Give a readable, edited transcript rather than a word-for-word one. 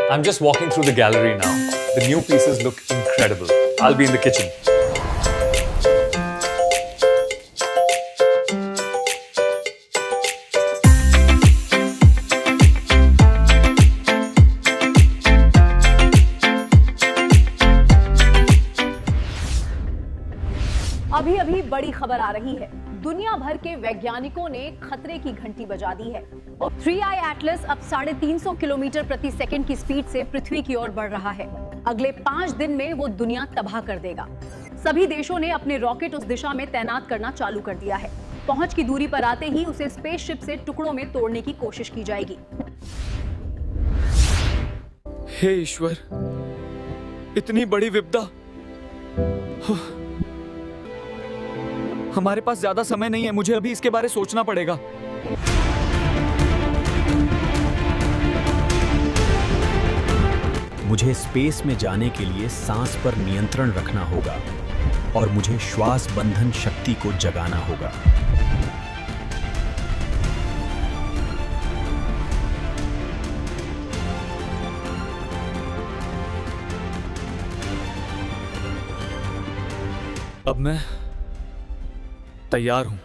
I'm just walking through the gallery now. The new pieces look incredible. I'll be in the kitchen. अभी अभी बड़ी खबर आ रही है। दुनिया भर के वैज्ञानिकों ने खतरे की घंटी बजा दी है। 3i एटलस अब 350 किलोमीटर प्रति सेकंड की स्पीड से पृथ्वी की ओर बढ़ रहा है। अगले 5 दिन में वो दुनिया तबाह कर देगा। सभी देशों ने अपने रॉकेट उस दिशा में तैनात करना चालू कर दिया है। पहुंच की दूरी पर आते ही उसे स्पेसशिप से टुकड़ों में तोड़ने की कोशिश की जाएगी। हे ईश्वर, इतनी बड़ी विपदा। हमारे पास ज्यादा समय नहीं है, मुझे अभी इसके बारे में सोचना पड़ेगा। मुझे स्पेस में जाने के लिए सांस पर नियंत्रण रखना होगा और मुझे श्वास बंधन शक्ति को जगाना होगा। अब मैं तैयार हूं।